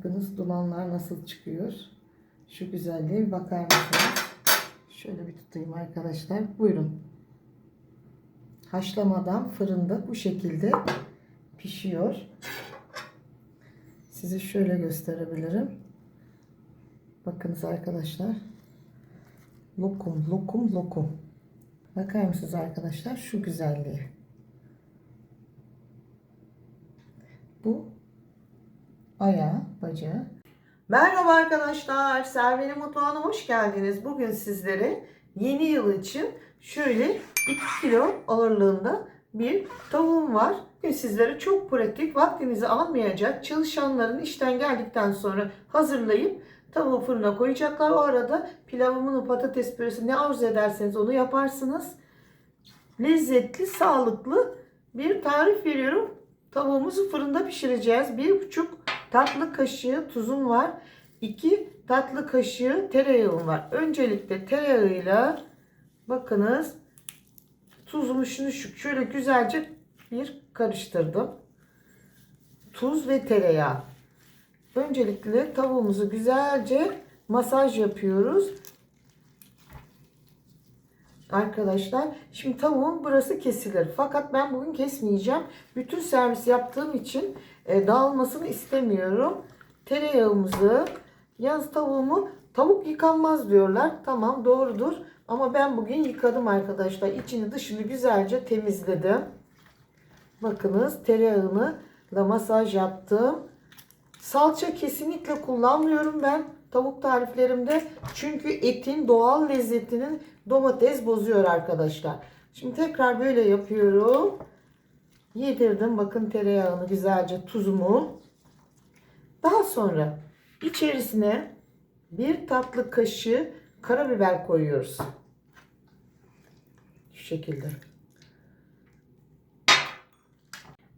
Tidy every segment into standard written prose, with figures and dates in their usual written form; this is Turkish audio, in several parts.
Bakınız dumanlar nasıl çıkıyor. Şu güzelliğe bir bakar mısınız? Şöyle bir tutayım arkadaşlar. Buyurun. Haşlamadan fırında bu şekilde pişiyor. Size şöyle gösterebilirim. Bakınız arkadaşlar. Lokum, lokum, lokum. Bakar mısınız arkadaşlar şu güzelliğe? Bu ayağı, bacağı. Merhaba arkadaşlar. Server'in mutfağına hoş geldiniz. Bugün sizlere yeni yıl için şöyle 2 kilo ağırlığında bir tavuğum var. Bugün sizlere çok pratik, vaktinizi almayacak, çalışanların işten geldikten sonra hazırlayıp tavuğu fırına koyacaklar. O arada pilavımın patates püresi ne arzu ederseniz onu yaparsınız. Lezzetli, sağlıklı bir tarif veriyorum. Tavuğumuzu fırında pişireceğiz. 1,5 tatlı kaşığı tuzum var. 2 tatlı kaşığı tereyağım var. Öncelikle tereyağıyla bakınız tuzumu şöyle güzelce bir karıştırdım. Tuz ve tereyağı. Öncelikle tavuğumuzu güzelce masaj yapıyoruz. Arkadaşlar şimdi tavuğun burası kesilir. Fakat ben bugün kesmeyeceğim. Bütün servis yaptığım için dağılmasını istemiyorum. Tereyağımızı, yaz tavuğumu, tavuk yıkanmaz diyorlar. Tamam, doğrudur. Ama ben bugün yıkadım arkadaşlar. İçini dışını güzelce temizledim. Bakınız tereyağını da masaj yaptım. Salça kesinlikle kullanmıyorum ben tavuk tariflerimde. Çünkü etin doğal lezzetinin domates bozuyor arkadaşlar. Şimdi tekrar böyle yapıyorum. Yedirdim bakın tereyağını güzelce, tuzumu. Daha sonra içerisine 1 tatlı kaşığı karabiber koyuyoruz. Şu şekilde.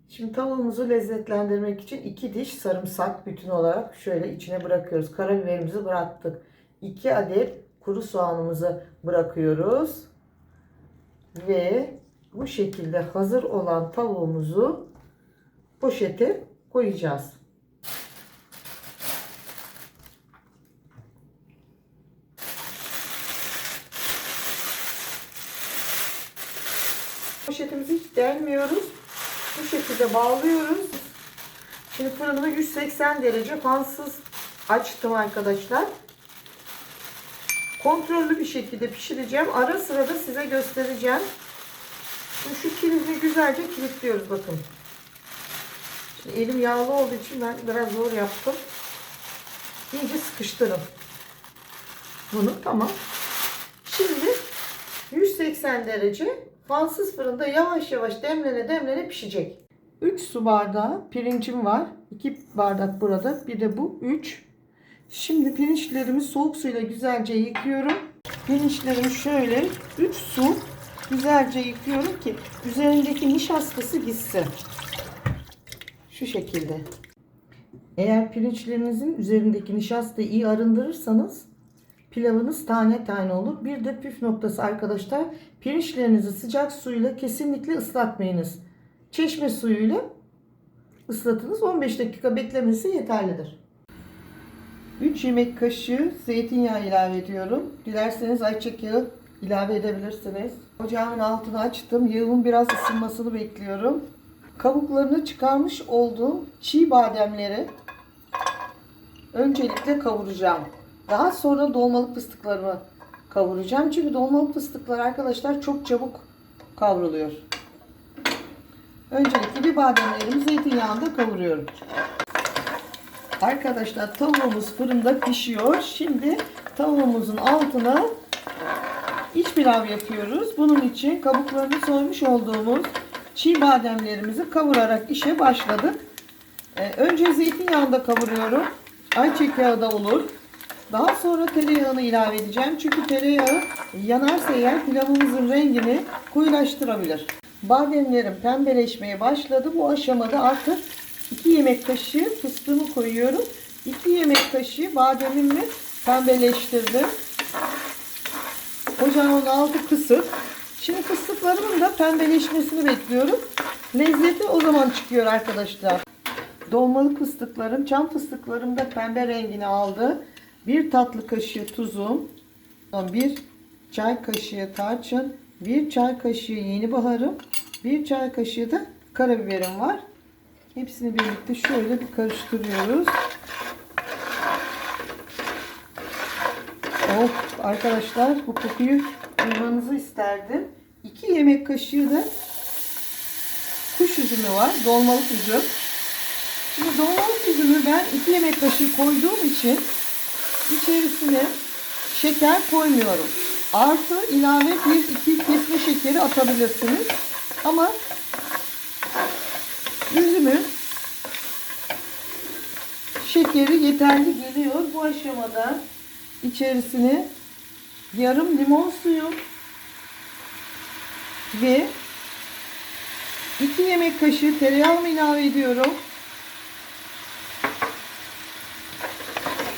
Şimdi tavuğumuzu lezzetlendirmek için 2 diş sarımsak bütün olarak şöyle içine bırakıyoruz. Karabiberimizi bıraktık. 2 adet kuru soğanımızı bırakıyoruz. Ve bu şekilde hazır olan tavuğumuzu poşete koyacağız. Poşetimizi hiç delmiyoruz. Bu şekilde bağlıyoruz. Şimdi fırını 180 derece fansız açtım arkadaşlar. Kontrollü bir şekilde pişireceğim. Ara sıra da size göstereceğim. Şimdi şu kilidi güzelce kilitliyoruz bakın. Şimdi elim yağlı olduğu için ben biraz zor yaptım. İyice sıkıştırın. Bunu tamam. Şimdi 180 derece fansız fırında yavaş yavaş demlene pişecek. 3 su bardağı pirincim var. 2 bardak burada. Bir de bu 3. Şimdi pirinçlerimi soğuk suyla güzelce yıkıyorum. Pirinçlerimi şöyle 3 su güzelce yıkıyorum ki üzerindeki nişastası gitsin. Şu şekilde. Eğer pirinçlerinizin üzerindeki nişastayı iyi arındırırsanız pilavınız tane tane olur. Bir de püf noktası arkadaşlar. Pirinçlerinizi sıcak suyla kesinlikle ıslatmayınız. Çeşme suyuyla ıslatınız. 15 dakika beklemesi yeterlidir. 3 yemek kaşığı zeytinyağı ilave ediyorum. Dilerseniz ayçiçek yağı ilave edebilirsiniz. Ocağımın altını açtım. Yağımın biraz ısınmasını bekliyorum. Kabuklarını çıkarmış olduğum çiğ bademleri öncelikle kavuracağım. Daha sonra dolmalık fıstıklarımı kavuracağım. Çünkü dolmalık fıstıklar arkadaşlar çok çabuk kavruluyor. Öncelikle bir bademlerimi zeytinyağında kavuruyorum. Arkadaşlar tavuğumuz fırında pişiyor. Şimdi tavuğumuzun altına iç pilav yapıyoruz. Bunun için kabuklarını soymuş olduğumuz çiğ bademlerimizi kavurarak işe başladık. Önce zeytinyağında kavuruyorum. Ayçiçek yağı da olur. Daha sonra tereyağını ilave edeceğim. Çünkü tereyağı yanarsa eğer pilavımızın rengini koyulaştırabilir. Bademlerim pembeleşmeye başladı. Bu aşamada artık 2 yemek kaşığı fıstığımı koyuyorum. 2 yemek kaşığı bademimi pembeleştirdim. Ocağın altı kısık. Şimdi fıstıklarımın da pembeleşmesini bekliyorum. Lezzeti o zaman çıkıyor arkadaşlar. Dolmalık fıstıklarım, çam fıstıklarım da pembe rengini aldı. 1 tatlı kaşığı tuzum, 1 çay kaşığı tarçın, 1 çay kaşığı yeni baharım, 1 çay kaşığı da karabiberim var. Hepsini birlikte şöyle bir karıştırıyoruz. Oh arkadaşlar, bu kokuyu duymanızı isterdim. 2 yemek kaşığı da kuş üzümü var. Dolmalık üzüm. Şimdi dolmalık üzümü ben 2 yemek kaşığı koyduğum için içerisine şeker koymuyorum. Artı ilave 1-2 kesme şekeri atabilirsiniz. Ama üzümün şekeri yeterli geliyor. Bu aşamada içerisine yarım limon suyu ve 2 yemek kaşığı tereyağımı ilave ediyorum.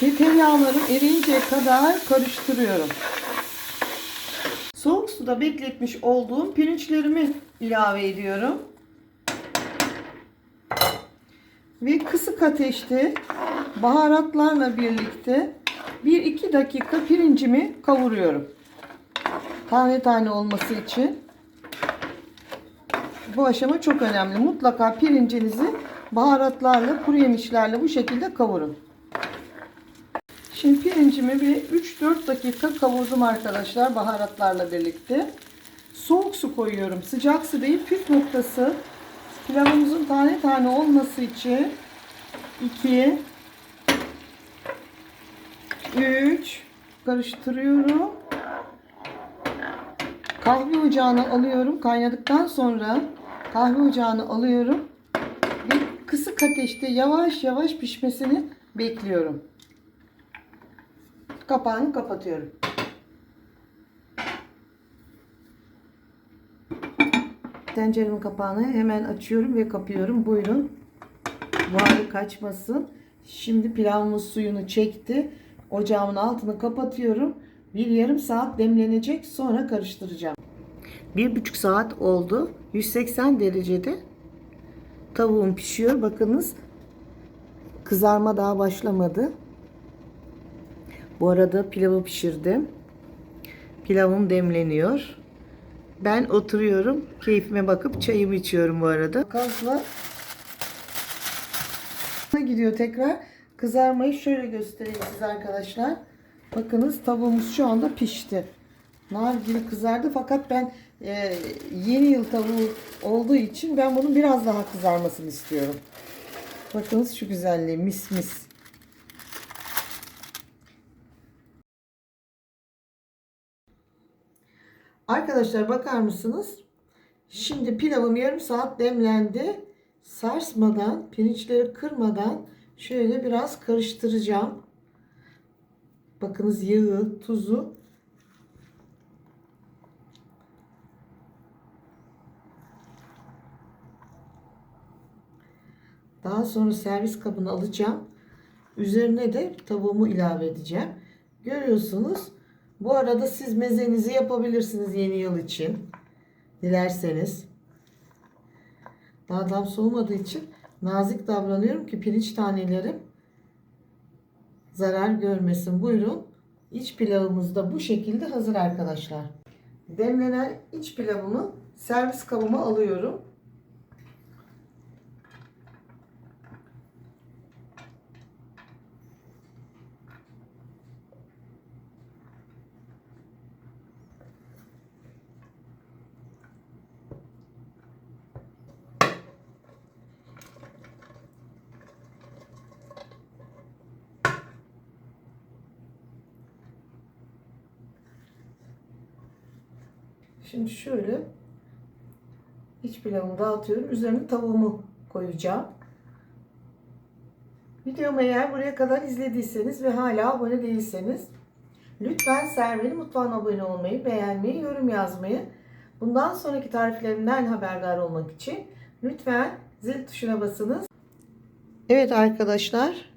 Ve tereyağlarım eriyinceye kadar karıştırıyorum. Soğuk suda bekletmiş olduğum pirinçlerimi ilave ediyorum. Ve kısık ateşte baharatlarla birlikte 1-2 dakika pirincimi kavuruyorum. Tane tane olması için. Bu aşama çok önemli. Mutlaka pirincinizi baharatlarla, kuru yemişlerle bu şekilde kavurun. Şimdi pirincimi bir 3-4 dakika kavurdum arkadaşlar baharatlarla birlikte. Soğuk su koyuyorum. Sıcak su değil, püf noktası pilavımızın tane tane olması için 2 3 karıştırıyorum. Kahve ocağına alıyorum. Kaynadıktan sonra kahve ocağına alıyorum. Ve kısık ateşte yavaş yavaş pişmesini bekliyorum. Kapağını kapatıyorum. Tenceremin kapağını hemen açıyorum ve kapıyorum. Buyurun. Buharı kaçmasın. Şimdi pilavımız suyunu çekti. Ocağımın altını kapatıyorum. Bir yarım saat demlenecek. Sonra karıştıracağım. 1,5 saat oldu. 180 derecede tavuğum pişiyor. Bakınız, kızarma daha başlamadı. Bu arada pilavı pişirdim. Pilavım demleniyor. Ben oturuyorum. Keyfime bakıp çayımı içiyorum bu arada. Gazla gidiyor tekrar. Kızarmayı şöyle göstereyim size arkadaşlar. Bakınız, tavuğumuz şu anda pişti. Nar gibi kızardı, fakat ben yeni yıl tavuğu olduğu için ben bunun biraz daha kızarmasını istiyorum. Bakınız şu güzelliği, mis mis. Arkadaşlar bakar mısınız? Şimdi pilavım yarım saat demlendi. Sarsmadan, pirinçleri kırmadan şöyle biraz karıştıracağım. Bakınız, yağı, tuzu. Daha sonra servis kabına alacağım. Üzerine de tavuğumu ilave edeceğim. Görüyorsunuz. Bu arada siz mezenizi yapabilirsiniz yeni yıl için. Dilerseniz. Daha tam soğumadığı için nazik davranıyorum ki pirinç tanelerim zarar görmesin. Buyurun. İç pilavımız da bu şekilde hazır arkadaşlar. Demlenen iç pilavımı servis kabıma alıyorum. Şimdi şöyle iç pilavımı dağıtıyorum. Üzerine tavuğumu koyacağım. Videomu eğer buraya kadar izlediyseniz ve hala abone değilseniz lütfen Server'in mutfağına abone olmayı, beğenmeyi, yorum yazmayı, bundan sonraki tariflerimden haberdar olmak için lütfen zil tuşuna basınız. Evet arkadaşlar,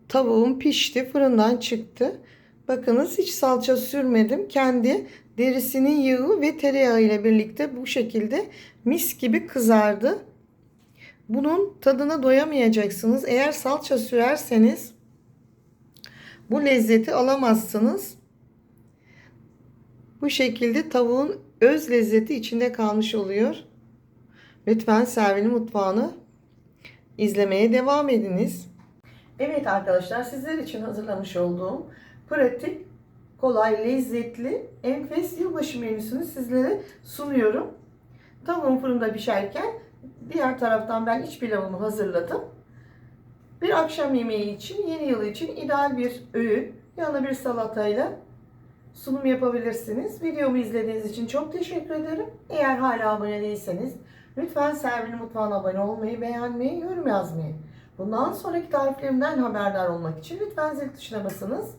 tavuğum pişti, fırından çıktı. Bakınız, hiç salça sürmedim. Kendi derisinin yağı ve tereyağı ile birlikte bu şekilde mis gibi kızardı. Bunun tadına doyamayacaksınız. Eğer salça sürerseniz bu lezzeti alamazsınız. Bu şekilde tavuğun öz lezzeti içinde kalmış oluyor. Lütfen Selvi'nin mutfağını izlemeye devam ediniz. Evet arkadaşlar, sizler için hazırlamış olduğum pratik, kolay, lezzetli, enfes yılbaşı menüsünü sizlere sunuyorum. Tavuğum fırında pişerken diğer taraftan ben iç pilavımı hazırladım. Bir akşam yemeği için, yeni yıl için ideal bir öğün. Yanına bir salatayla sunum yapabilirsiniz. Videomu izlediğiniz için çok teşekkür ederim. Eğer hala abone değilseniz lütfen Selvi'nin mutfağına abone olmayı, beğenmeyi, yorum yazmayı. Bundan sonraki tariflerimden haberdar olmak için lütfen zil tuşuna basınız.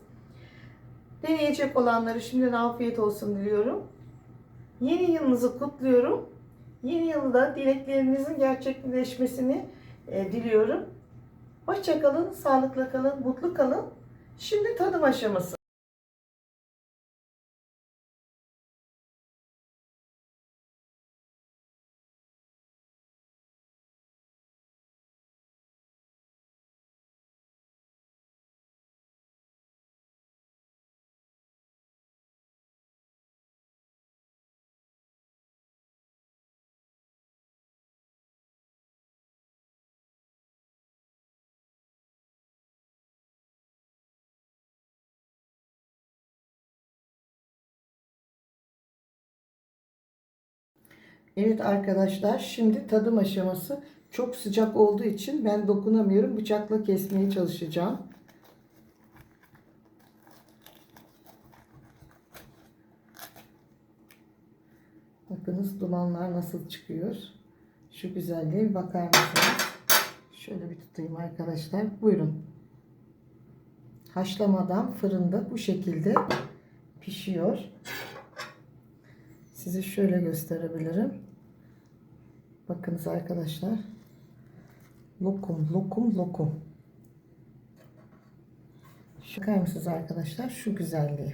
Deneyecek olanlara şimdiden afiyet olsun diliyorum. Yeni yılınızı kutluyorum. Yeni yılda dileklerinizin gerçekleşmesini diliyorum. Hoşça kalın, sağlıkla kalın, mutlu kalın. Şimdi tadım aşaması. Evet arkadaşlar, şimdi tadım aşaması. Çok sıcak olduğu için ben dokunamıyorum. Bıçakla kesmeye çalışacağım. Bakınız dumanlar nasıl çıkıyor. Şu güzelliğe bir bakar mısınız? Şöyle bir tutayım arkadaşlar. Buyurun. Haşlamadan fırında bu şekilde pişiyor. Size şöyle gösterebilirim. Bakınız arkadaşlar. Lokum, lokum, lokum. Bakar mısınız arkadaşlar? Şu güzelliği.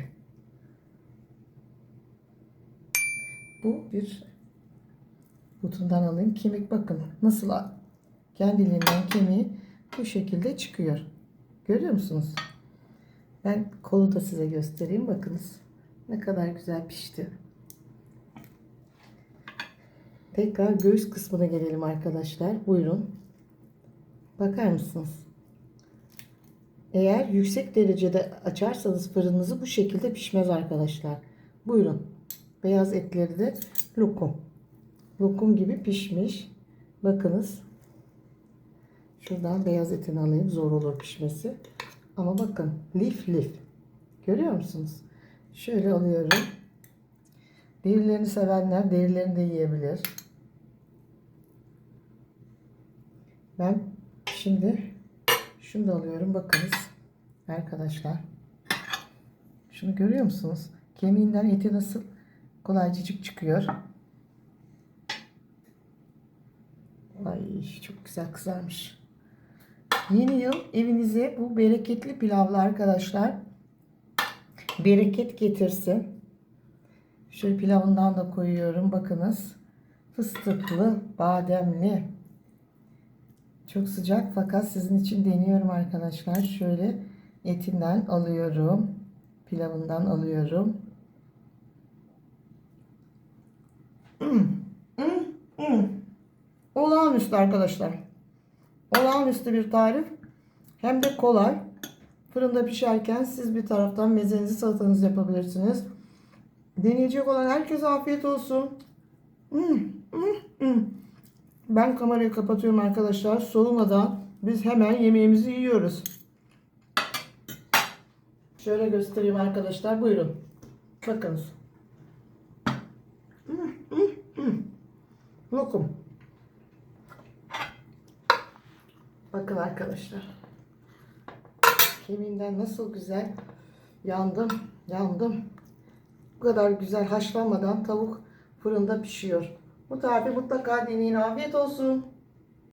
Bu bir butundan alayım. Kemik bakın nasıl kendiliğinden kemiği bu şekilde çıkıyor. Görüyor musunuz? Ben kolu da size göstereyim. Bakınız ne kadar güzel pişti. Tekrar göğüs kısmına gelelim arkadaşlar. Buyurun. Bakar mısınız? Eğer yüksek derecede açarsanız fırınınızı bu şekilde pişmez arkadaşlar. Buyurun. Beyaz etleri de lokum. Lokum gibi pişmiş. Bakınız. Şuradan beyaz etini alayım. Zor olur pişmesi. Ama bakın lif lif. Görüyor musunuz? Şöyle alıyorum. Derilerini sevenler derilerini de yiyebilir. Ben şimdi şunu da alıyorum. Bakınız arkadaşlar. Şunu görüyor musunuz? Kemiğinden eti nasıl kolaycık çıkıyor. Ay çok güzel kızarmış. Yeni yıl evinize bu bereketli pilavlı arkadaşlar bereket getirsin. Şöyle pilavından da koyuyorum. Bakınız. Fıstıklı, bademli. Çok sıcak fakat sizin için deniyorum arkadaşlar. Şöyle etinden alıyorum. Pilavından alıyorum. Olağanüstü arkadaşlar. Olağanüstü bir tarif. Hem de kolay. Fırında pişerken siz bir taraftan mezenizi, salatanızı yapabilirsiniz. Deneyecek olan herkese afiyet olsun. Ben kamerayı kapatıyorum arkadaşlar. Soğumadan biz hemen yemeğimizi yiyoruz. Şöyle göstereyim arkadaşlar. Buyurun. Bakınız. Lokum. Bakın arkadaşlar. Kemiğinden nasıl güzel yandım. Bu kadar güzel haşlanmadan tavuk fırında pişiyor. Bu tarifi mutlaka deneyin. Afiyet olsun.